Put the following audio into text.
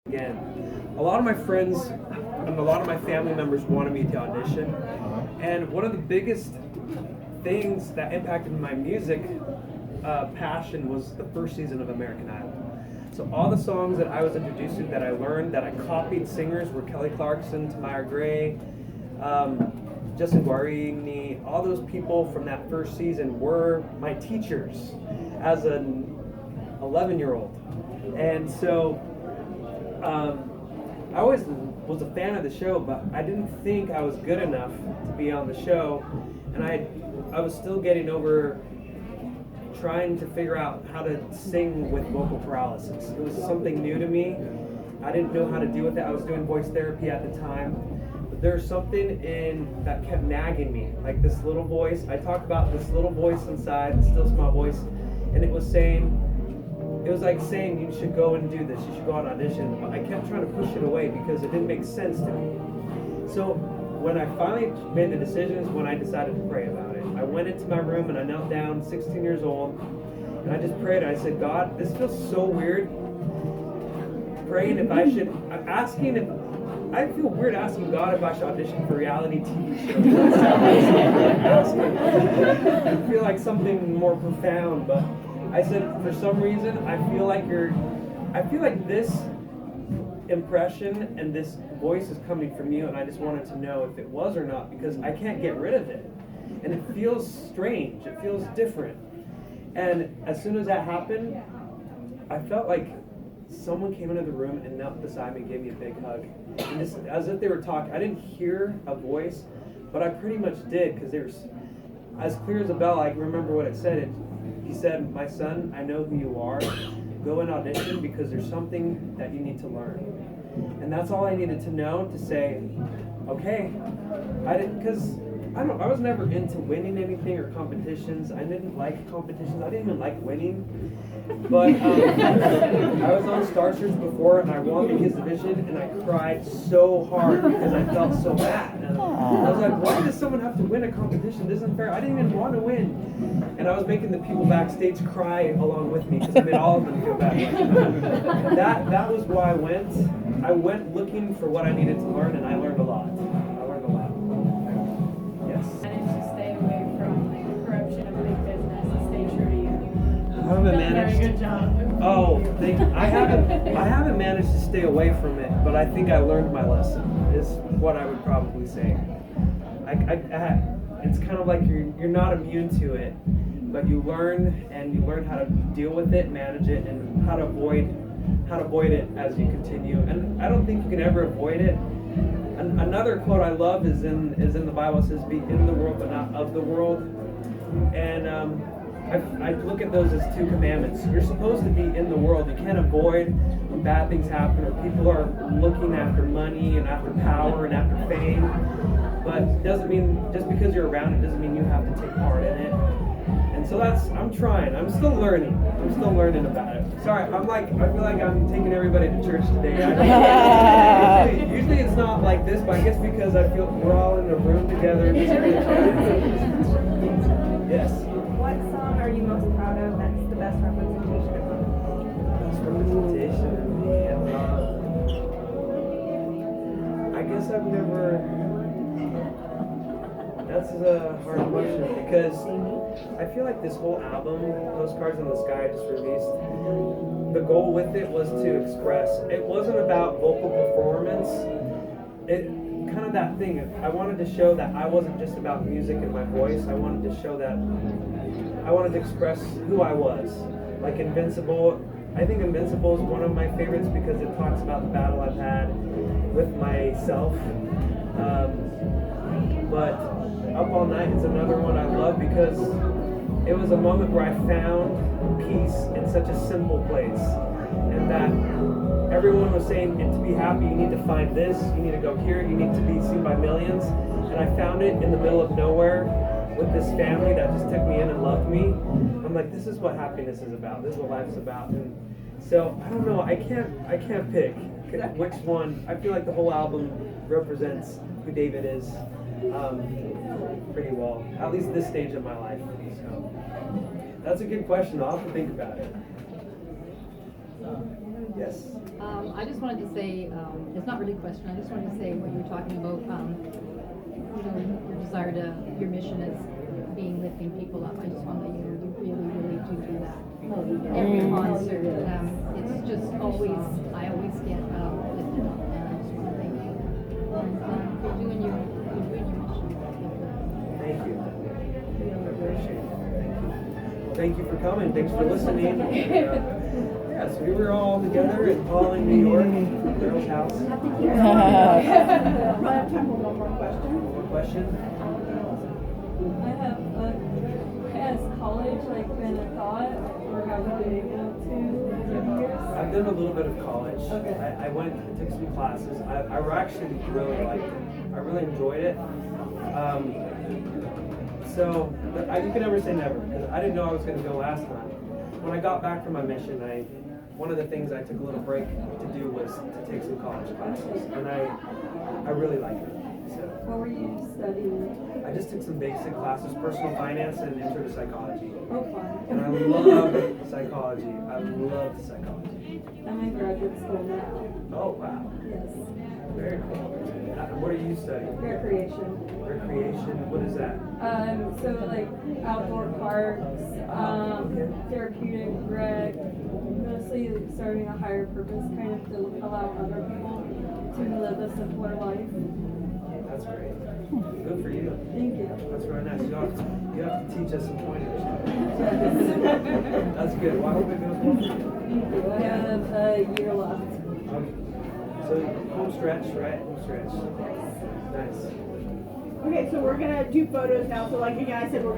again. A lot of my friends and a lot of my family members wanted me to audition, and one of the biggest things that impacted my music passion was the first season of American Idol. So all the songs that I was introduced to, that I learned, that I copied singers were Kelly Clarkson, Tamara Gray, Justin Guarini. All those people from that first season were my teachers as an 11-year-old. And so I always was a fan of the show, but I didn't think I was good enough to be on the show. And I was still getting over trying to figure out how to sing with vocal paralysis. It was something new to me. I didn't know how to deal with it. I was doing voice therapy at the time. But there's something in that kept nagging me, like this little voice. I talk about this little voice inside, the still small voice, and it was like saying you should go and do this, you should go on audition. But I kept trying to push it away because it didn't make sense to me. So when I finally made the decisions, when I decided to pray about it, I went into my room and I knelt down, 16 years old, and I just prayed. I said, God, this feels so weird. Praying if I should, I feel weird asking God if I should audition for reality TV shows. I feel like something more profound, but I said, for some reason, I feel like this impression and this voice is coming from you, and I just wanted to know if it was or not, because I can't get rid of it. And it feels strange, it feels different. And as soon as that happened, I felt like someone came into the room and knelt beside me and gave me a big hug. And just, as if they were talking. I didn't hear a voice, but I pretty much did, because they were as clear as a bell. I remember what it said. He said, my son, I know who you are. Go and audition, because there's something that you need to learn. And that's all I needed to know to say, okay. I was never into winning anything or competitions. I didn't like competitions. I didn't even like winning. But I was on Star Search before, and I won the Kids Division, and I cried so hard because I felt so bad. And I was like, why does someone have to win a competition? This isn't fair. I didn't even want to win. And I was making the people backstage cry along with me, because I made all of them feel bad. That was why I went. I went looking for what I needed to learn, and I learned a lot. Managed to stay away from like the corruption of big business and stay true to you. I haven't managed. Very good job. I haven't managed to stay away from it, but I think I learned my lesson. Is what I would probably say. It's kind of like you're not immune to it, but you learn how to deal with it, manage it, and how to avoid it as you continue. And I don't think you can ever avoid it. Another quote I love is in the Bible. It says, "Be in the world, but not of the world." And I look at those as two commandments. You're supposed to be in the world. You can't avoid when bad things happen or people are looking after money and after power and after fame. But it doesn't mean, just because you're around it doesn't mean you have to take part in it. And so I'm trying. I'm still learning. About it. Sorry, I feel like I'm taking everybody to church today. Usually it's not like this, but I guess because I feel we're all in a room together. Yes. What song are you most proud of that's the best representation of you? Best representation of me. I guess I've never... That's a hard question, because I feel like this whole album, Postcards in the Sky, I just released, the goal with it was to express. It wasn't about vocal performance. It kind of that thing. I wanted to show that I wasn't just about music and my voice. I wanted to show that I wanted to express who I was. Like Invincible. I think Invincible is one of my favorites because it talks about the battle I've had with myself. But Up All Night is another one I love because it was a moment where I found peace in such a simple place. And that everyone was saying, and to be happy, you need to find this, you need to go here, you need to be seen by millions. And I found it in the middle of nowhere with this family that just took me in and loved me. I'm like, this is what happiness is about. This is what life is about. And so, I don't know, I can't pick which one. I feel like the whole album represents who David is. Pretty well, at least this stage of my life. So that's a good question. I'll have to think about it. Yes. I just wanted to say, it's not really a question, I just wanted to say what you were talking about, your desire to, your mission is being lifting people up. I just want to let you know, you really do that. Every concert, it's just always, I always get lifted up, and I just want to thank you. And you're doing your mission. Thank you. I appreciate it. Thank you. Thank you for coming. Thanks for listening. Yeah, so we were all together in Pawling, New York, girls' house. I have time for one more question. One question? I have, has college like been a thought, or have you been able to over years? I've done a little bit of college. Okay. I went and took some classes. I actually really liked it. I really enjoyed it. You can never say never, because I didn't know I was going to go last time. When I got back from my mission, one of the things I took a little break to do was to take some college classes, and I really liked it. So What were you studying? I just took some basic classes, personal finance and intro to psychology. Oh, fun. And I love psychology. I love psychology. I'm in graduate school now. Oh, wow. Yes. Very cool. What are you studying? Recreation. Recreation. What is that? So like outdoor parks, therapeutic rec, mostly serving a higher purpose, kind of to allow other people to live a simpler life. That's great. Good for you. Thank you. That's very nice. You have to teach us some pointers. That's good. Well, I hope it goes well for you. I have a year left. Okay. So home stretch, right? Home stretch. Nice. Okay, so we're gonna do photos now. So like again, I said, we're